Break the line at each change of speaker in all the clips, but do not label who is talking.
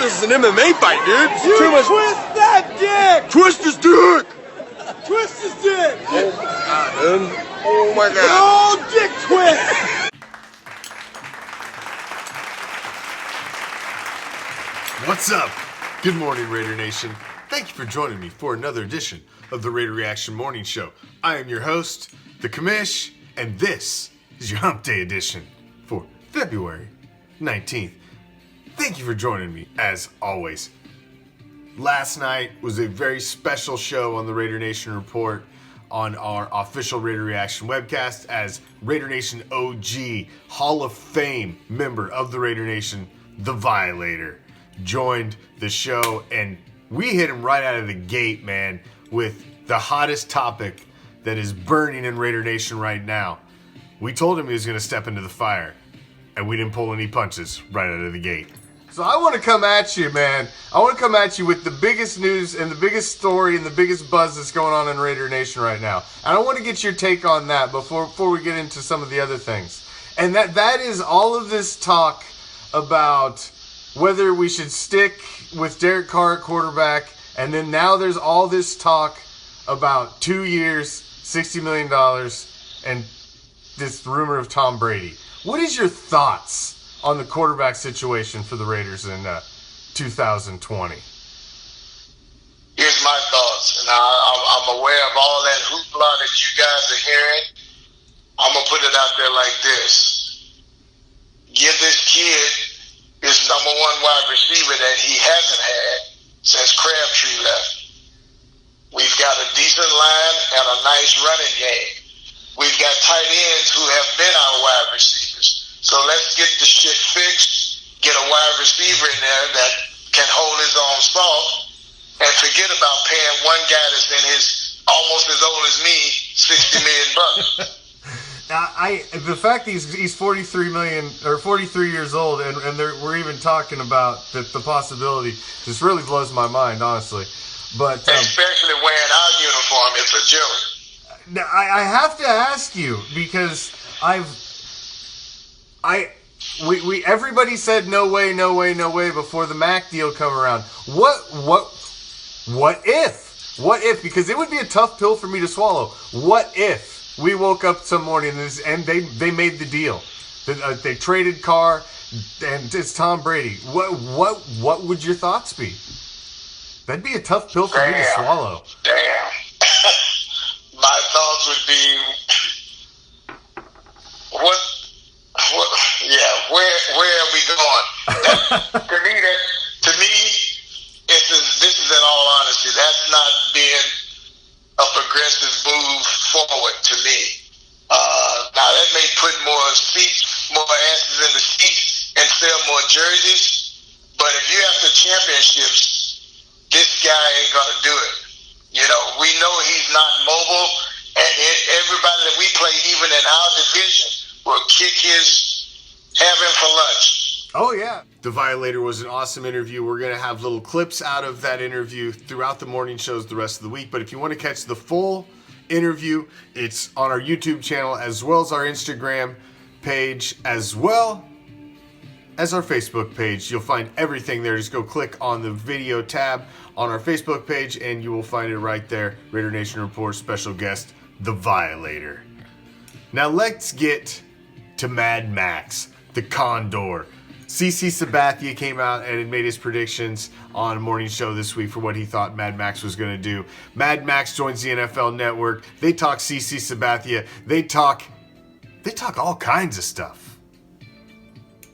this is an MMA fight, dude. It's too much.
Twist that dick!
Twist his dick!
Twist his dick!
Oh my god, dude. Oh my god.
No dick twist!
What's up? Good morning, Raider Nation. Thank you for joining me for another edition of the Raider Reaction Morning Show. I am your host, the Commish, and this is your Hump Day edition for February 19th. Thank you for joining me, as always. Last night was a very special show on the Raider Nation Report on our official Raider Reaction webcast, as Raider Nation OG Hall of Fame member of the Raider Nation, The Violator, joined the show, and we hit him right out of the gate, man, with the hottest topic that is burning in Raider Nation right now. We told him he was going to step into the fire, and we didn't pull any punches right out of the gate. So I want to come at you, man. I want to come at you with the biggest news and the biggest story and the biggest buzz that's going on in Raider Nation right now. And I want to get your take on that before we get into some of the other things. And that is all of this talk about whether we should stick with Derek Carr at quarterback, and then now there's all this talk about 2 years, $60 million, and this rumor of Tom Brady. What is your thoughts on the quarterback situation for the Raiders in 2020?
Here's my thoughts, and I'm aware of all that hoopla that you guys are hearing. I'm going to put it out there like this. Give this kid his number one wide receiver that he hasn't had since Crabtree left. We've got a decent line and a nice running game. We've got tight ends who have been our wide receivers. So let's get the shit fixed, get a wide receiver in there that can hold his own salt, and forget about paying one guy that's in his almost as old as me $60 million.
Now, the fact that he's 43 years old, and we're even talking about the possibility, just really blows my mind, honestly. But
especially wearing our uniform, it's a joke.
Now, I have to ask you, because everybody said no way before the Mac deal come around. What if? Because it would be a tough pill for me to swallow. What if we woke up some morning and they made the deal? They traded Carr, and it's Tom Brady. What would your thoughts be? That'd be a tough pill for me to swallow.
Damn. My thoughts would be, where are we going? To me, this is in all honesty, that's not being a progressive move forward to me. Now that may put more asses in the seats and sell more jerseys, but if you have the championships, this guy ain't gonna do it. You know, we know he's not mobile, and everybody that we play, even in our division, will have him for lunch.
Oh, yeah. The Violator was an awesome interview. We're going to have little clips out of that interview throughout the morning shows the rest of the week. But if you want to catch the full interview, it's on our YouTube channel, as well as our Instagram page, as well as our Facebook page. You'll find everything there. Just go click on the video tab on our Facebook page, and you will find it right there. Raider Nation Report special guest, The Violator. Now let's get to Mad Max, the Condor. CC Sabathia came out and had made his predictions on a morning show this week for what he thought Mad Max was going to do. Mad Max joins the NFL Network. They talk CC Sabathia. They talk all kinds of stuff.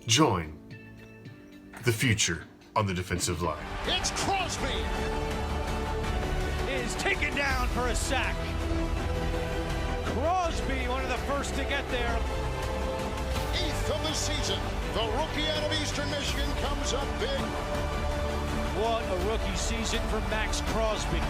Join the future on the defensive line.
It's Crosby. Is taken down for a sack. Crosby, one of the first to get there.
8th of the season. The rookie out of Eastern Michigan comes up big.
What a rookie season for Max Crosby.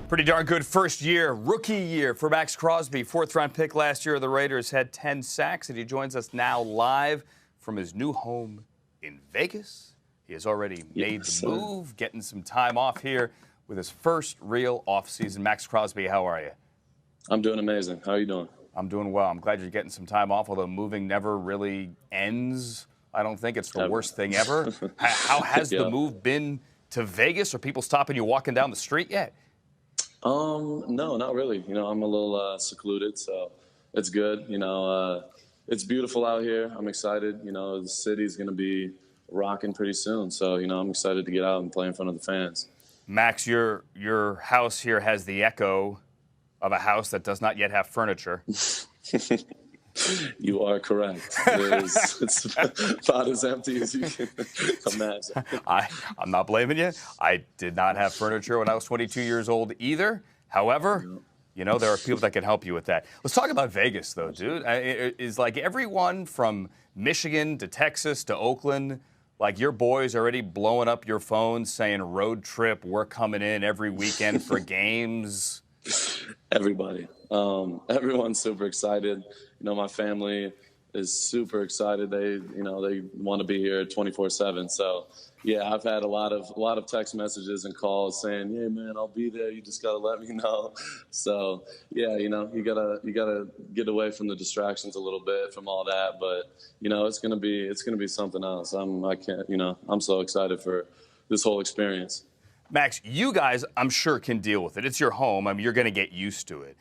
Pretty darn good first year, rookie year for Max Crosby. 4th-round pick last year of the Raiders, had 10 sacks, and he joins us now live from his new home in Vegas. He has already made the move, getting some time off here with his first real offseason. Max Crosby, how are you?
I'm doing amazing. How are you doing?
I'm doing well. I'm glad you're getting some time off, although moving never really ends. I don't think it's the worst thing ever. How has the move been to Vegas? Are people stopping you walking down the street yet?
No, not really. I'm a little secluded, so it's good. It's beautiful out here. I'm excited. The city's going to be rocking pretty soon, so I'm excited to get out and play in front of the fans.
Max, your house here has the echo of a house that does not yet have furniture.
You are correct. It's about as empty as you can imagine.
I'm not blaming you. I did not have furniture when I was 22 years old either. However, there are people that can help you with that. Let's talk about Vegas, though, dude. Is like everyone from Michigan to Texas to Oakland, like your boys already blowing up your phones saying road trip, we're coming in every weekend for games?
Everybody. Everyone's super excited. My family is super excited. They want to be here 24/7. So, yeah, I've had a lot of text messages and calls saying, "Hey, man, I'll be there. You just gotta let me know." So, yeah, you gotta get away from the distractions a little bit from all that. But it's gonna be something else. I'm so excited for this whole experience.
Max, you guys, I'm sure, can deal with it. It's your home. I mean, you're going to get used to it.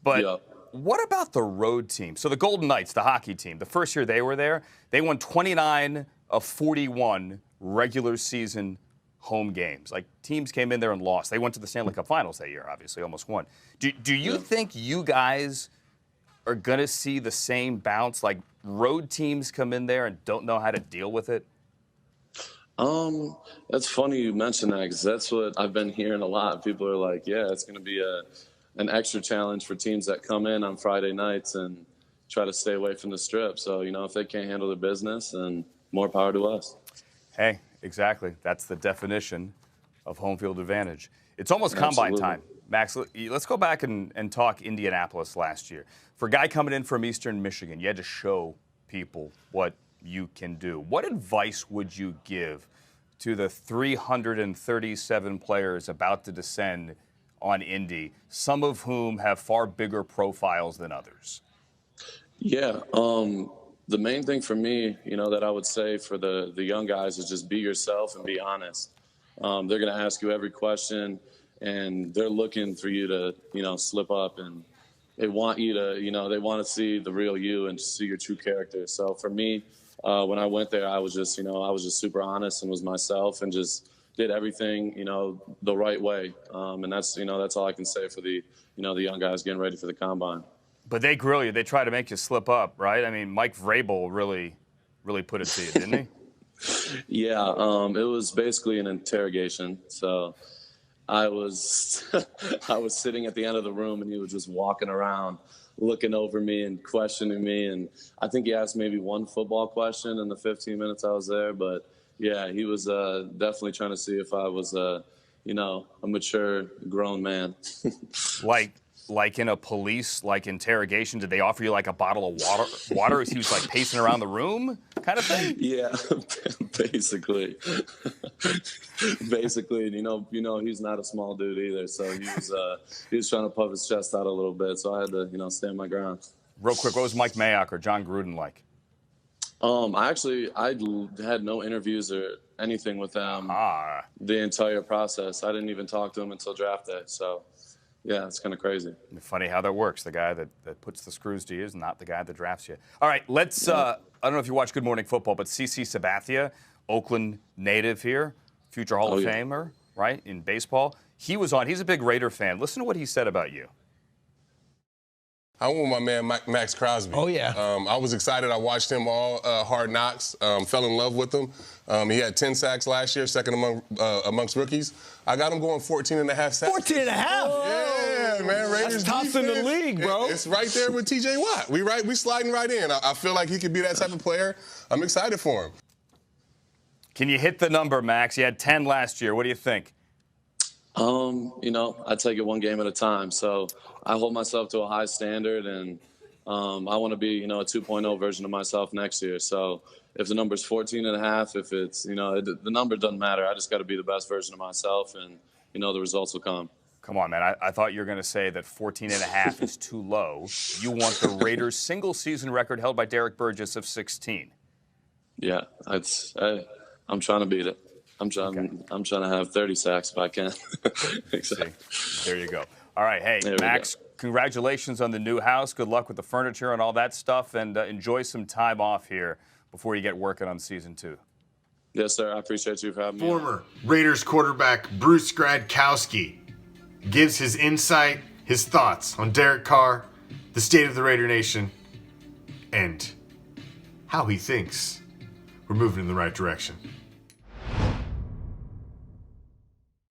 But what about the road team? So the Golden Knights, the hockey team, the first year they were there, they won 29 of 41 regular season home games. Like, teams came in there and lost. They went to the Stanley Cup Finals that year, obviously, almost won. Do you think you guys are going to see the same bounce? Like, road teams come in there and don't know how to deal with it?
That's funny you mention that, because that's what I've been hearing a lot. People are like, yeah, it's going to be an extra challenge for teams that come in on Friday nights and try to stay away from the strip. So, if they can't handle their business, then more power to us.
Hey, exactly. That's the definition of home field advantage. It's almost combine time. Max, let's go back and talk Indianapolis last year. For a guy coming in from Eastern Michigan, you had to show people what you can do. What advice would you give to the 337 players about to descend on Indy, some of whom have far bigger profiles than others?
Yeah, the main thing for me, that I would say for the young guys is just be yourself and be honest. They're going to ask you every question, and they're looking for you to, slip up, and they want you to, they want to see the real you and see your true character. So for me, when I went there, I was just super honest and was myself and just did everything, the right way. And that's all I can say for the young guys getting ready for the combine.
But they grill you. They try to make you slip up, right? I mean, Mike Vrabel really put it to you, didn't he?
Yeah, it was basically an interrogation. So I was sitting at the end of the room, and he was just walking around, looking over me and questioning me. And I think he asked maybe one football question in the 15 minutes I was there. But yeah, he was definitely trying to see if I was, a mature, grown man.
Like in a police interrogation, did they offer you like a bottle of water as he was like pacing around the room kind of thing?
Yeah, basically. Basically, he's not a small dude either, so he was trying to puff his chest out a little bit, so I had to, stand my ground.
Real quick, what was Mike Mayock or John Gruden like?
I had no interviews or anything with them the entire process. I didn't even talk to them until draft day, so yeah, it's kind of crazy.
Funny how that works. The guy that puts the screws to you is not the guy that drafts you. All right, let's, I don't know if you watch Good Morning Football, but CC Sabathia, Oakland native here, future Hall of Famer, right, in baseball. He was on. He's a big Raider fan. Listen to what he said about you.
I went with my man Max Crosby.
Oh, yeah.
I was excited. I watched him all Hard Knocks, fell in love with him. He had 10 sacks last year, second amongst rookies. I got him going 14 and a half sacks.
14 and a half?
Yeah, man. Raiders
That's tops in the league, bro.
It's right there with T.J. Watt. We sliding right in. I feel like he could be that type of player. I'm excited for him.
Can you hit the number, Max? You had 10 last year. What do you think?
I take it one game at a time. So I hold myself to a high standard, and I want to be, a 2.0 version of myself next year. So if the number's 14 and a half, if it's, the number doesn't matter. I just got to be the best version of myself, and, the results will come.
Come on, man. I thought you were going to say that 14 and a half is too low. You want the Raiders' single-season record held by Derek Burgess of 16.
Yeah, I'm trying to beat it. I'm trying to have 30 sacks if I can. Exactly.
There you go. All right, hey, Max, congratulations on the new house. Good luck with the furniture and all that stuff, and enjoy some time off here before you get working on season 2.
Yes, sir. I appreciate you for having me.
Former Raiders quarterback Bruce Gradkowski gives his insight, his thoughts on Derek Carr, the state of the Raider Nation, and how he thinks we're moving in the right direction.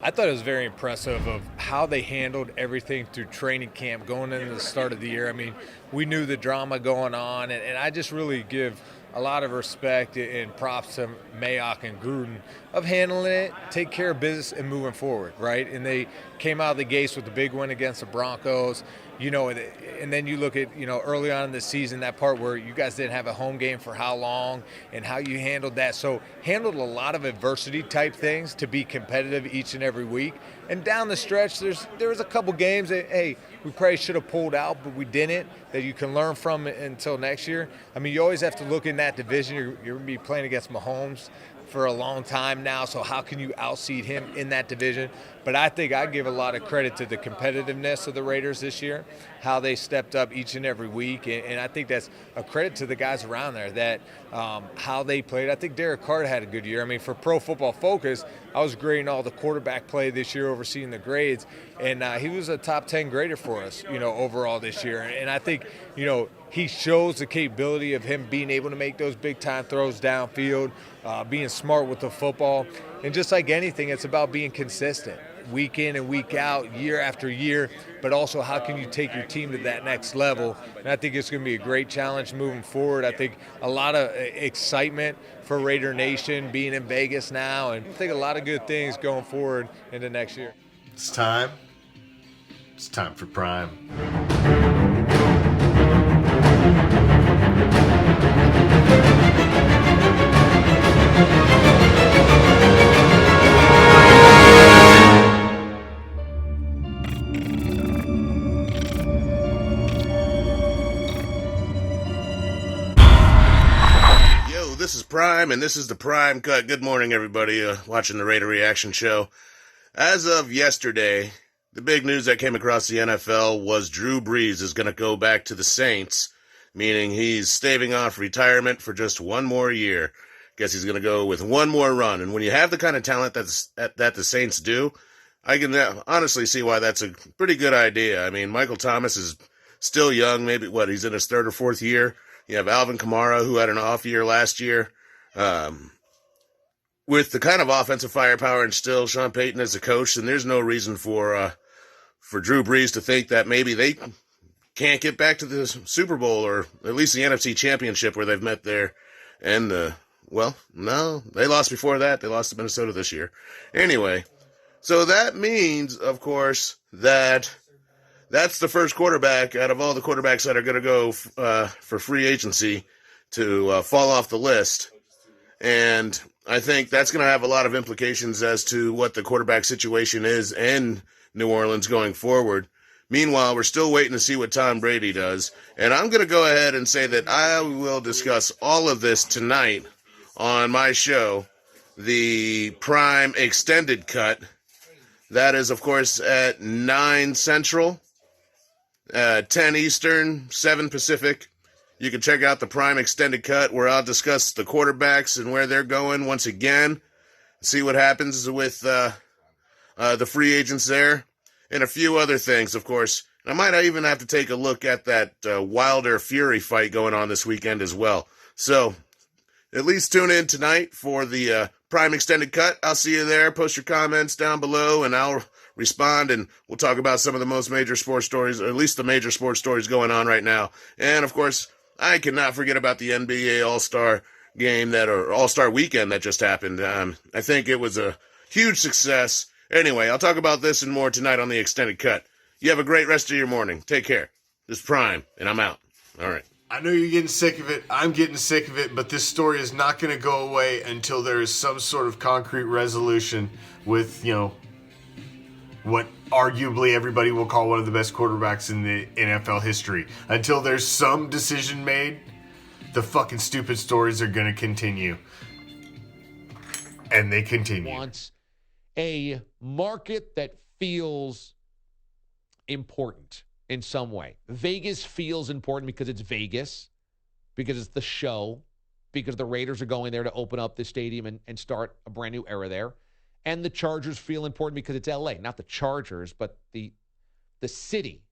I thought it was very impressive of how they handled everything through training camp going into the start of the year. I mean, we knew the drama going on, and I just really give a lot of respect and props to Mayock and Gruden of handling it, take care of business, and moving forward, right? And they came out of the gates with the big win against the Broncos, you know, and then you look at, you know, early on in the season, that part where you guys didn't have a home game for how long and how you handled that. So handled a lot of adversity type things to be competitive each and every week. And down the stretch, there was a couple games that, hey, we probably should have pulled out, but we didn't, that you can learn from until next year. I mean, you always have to look in that division. You're going to be playing against Mahomes for a long time now, so how can you outseed him in that division? But I think I give a lot of credit to the competitiveness of the Raiders this year, how they stepped up each and every week, and I think that's a credit to the guys around there, that how they played. I think Derek Carr had a good year. I mean, for Pro Football Focus, I was grading all the quarterback play this year, overseeing the grades, and he was a top 10 grader for us, you know, overall this year. And I think, you know, he shows the capability of him being able to make those big-time throws downfield, being smart with the football. And just like anything, it's about being consistent week in and week out, year after year, but also how can you take your team to that next level. And I think it's going to be a great challenge moving forward. I think a lot of excitement for Raider Nation being in Vegas now, and I think a lot of good things going forward into next year.
It's time for Prime.
This is Prime, and this is the Prime Cut. Good morning, everybody watching the Raider Reaction Show. As of yesterday, the big news that came across the NFL was Drew Brees is going to go back to the Saints, meaning he's staving off retirement for just one more year. Guess he's going to go with one more run. And when you have the kind of talent that the Saints do, I can honestly see why that's a pretty good idea. I mean, Michael Thomas is still young, maybe, he's in his third or fourth year. You have Alvin Kamara, who had an off year last year. With the kind of offensive firepower and still Sean Payton as a coach, then there's no reason for Drew Brees to think that maybe they can't get back to the Super Bowl or at least the NFC Championship where they've met there. And, no, they lost before that. They lost to Minnesota this year. Anyway, so that means, of course, that that's the first quarterback out of all the quarterbacks that are going to go for free agency to fall off the list. And I think that's going to have a lot of implications as to what the quarterback situation is in New Orleans going forward. Meanwhile, we're still waiting to see what Tom Brady does. And I'm going to go ahead and say that I will discuss all of this tonight on my show, the Prime Extended Cut. That is, of course, at 9 Central. 10 Eastern, 7 Pacific. You can check out the Prime Extended Cut where I'll discuss the quarterbacks and where they're going once again. See what happens with the free agents there. And a few other things, of course. I might even have to take a look at that Wilder-Fury fight going on this weekend as well. So, at least tune in tonight for the Prime Extended Cut. I'll see you there. Post your comments down below, and I'll respond, and we'll talk about some of the most major sports stories, or at least the major sports stories going on right now. And, of course, I cannot forget about the NBA All-Star game or All-Star weekend that just happened. I think it was a huge success. Anyway, I'll talk about this and more tonight on the Extended Cut. You have a great rest of your morning. Take care. This is Prime, and I'm out. All right.
I know you're getting sick of it. I'm getting sick of it, but this story is not going to go away until there is some sort of concrete resolution with, what arguably everybody will call one of the best quarterbacks in the NFL history. Until there's some decision made the fucking stupid stories are going to continue. And they continue.
Wants a market that feels important in some way. Vegas feels important because it's Vegas, because it's the show, because the Raiders are going there to open up the stadium and start a brand new era there. And the Chargers feel important because it's LA. Not the Chargers, but the city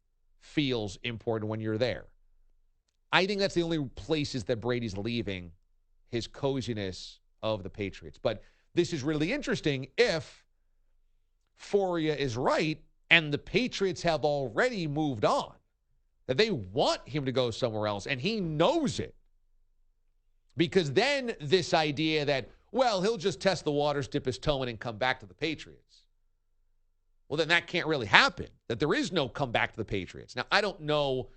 feels important when you're there. I think that's the only places that Brady's leaving his coziness of the Patriots. But this is really interesting if Foria is right and the Patriots have already moved on, that they want him to go somewhere else, and he knows it. Because then this idea that, well, he'll just test the waters, dip his toe in, and come back to the Patriots. Well, then that can't really happen, that there is no come back to the Patriots. Now, I don't know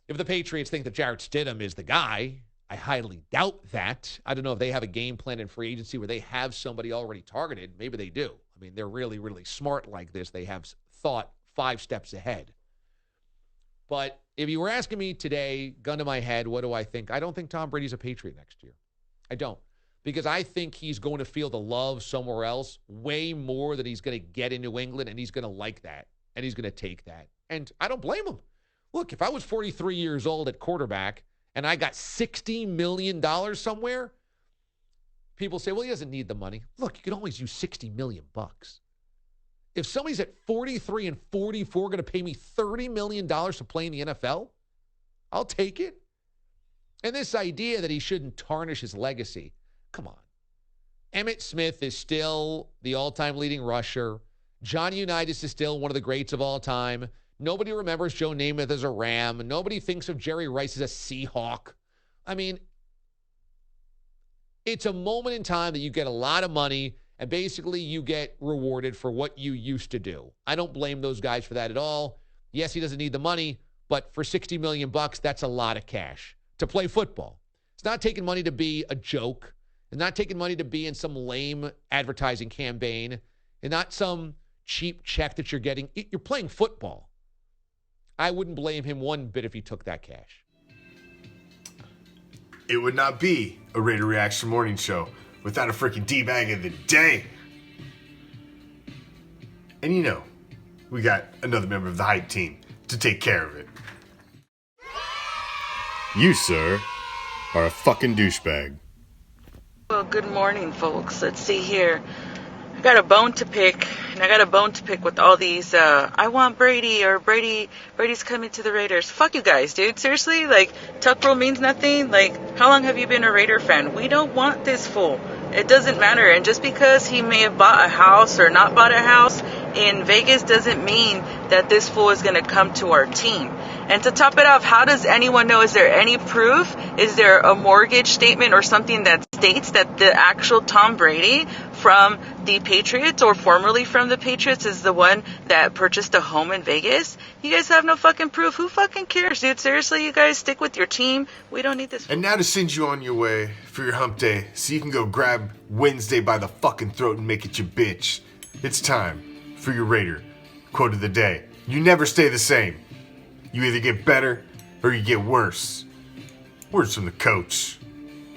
if the Patriots think that Jarrett Stidham is the guy. I highly doubt that. I don't know if they have a game plan in free agency where they have somebody already targeted. Maybe they do. I mean, they're really, really smart like this. They have thought 5 steps ahead. But if you were asking me today, gun to my head, what do I think? I don't think Tom Brady's a Patriot next year. I don't. Because I think he's going to feel the love somewhere else way more than he's going to get in New England, and he's going to like that, and he's going to take that. And I don't blame him. Look, if I was 43 years old at quarterback and I got $60 million somewhere, people say, well, he doesn't need the money. Look, you can always use $60 million. If somebody's at 43 and 44 going to pay me $30 million to play in the NFL, I'll take it. And this idea that he shouldn't tarnish his legacy, come on. Emmitt Smith is still the all-time leading rusher. Johnny Unitas is still one of the greats of all time. Nobody remembers Joe Namath as a Ram. Nobody thinks of Jerry Rice as a Seahawk. I mean, it's a moment in time that you get a lot of money, and basically you get rewarded for what you used to do. I don't blame those guys for that at all. Yes, he doesn't need the money, but for $60 million, that's a lot of cash to play football. It's not taking money to be a joke. It's not taking money to be in some lame advertising campaign. And not some cheap check that you're getting. You're playing football. I wouldn't blame him one bit if he took that cash.
It would not be a Raider Reaction morning show without a freaking D-bag of the day. And you know, we got another member of the hype team to take care of it. You, sir, are a fucking douchebag.
Well, good morning, folks. Let's see here. I got a bone to pick, and I got a bone to pick with all these, I want Brady, or Brady's coming to the Raiders. Fuck you guys, dude. Seriously? Like, Tuck Rule means nothing? Like, how long have you been a Raider fan? We don't want this fool. It doesn't matter. And just because he may have bought a house or not bought a house in Vegas doesn't mean that this fool is going to come to our team. And to top it off, how does anyone know? Is there any proof? Is there a mortgage statement or something that states that the actual Tom Brady from the Patriots, or formerly from the Patriots, is the one that purchased a home in Vegas? You guys have no fucking proof. Who fucking cares, dude? Seriously, you guys stick with your team. We don't need this.
And now to send you on your way for your hump day so you can go grab Wednesday by the fucking throat and make it your bitch. It's time for your Raider quote of the day. You never stay the same. You either get better or you get worse. Words from the coach,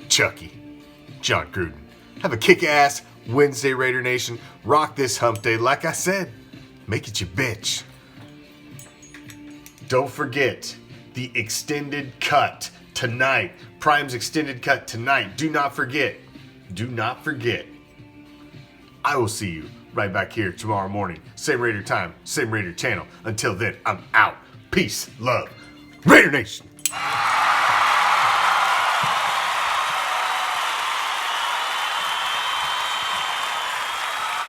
Chucky, John Gruden. Have a kick-ass Wednesday, Raider Nation. Rock this hump day. Like I said, make it your bitch. Don't forget the extended cut tonight. Prime's extended cut tonight. Do not forget. Do not forget. I will see you right back here tomorrow morning. Same Raider time, same Raider channel. Until then, I'm out. Peace, love, Raider Nation.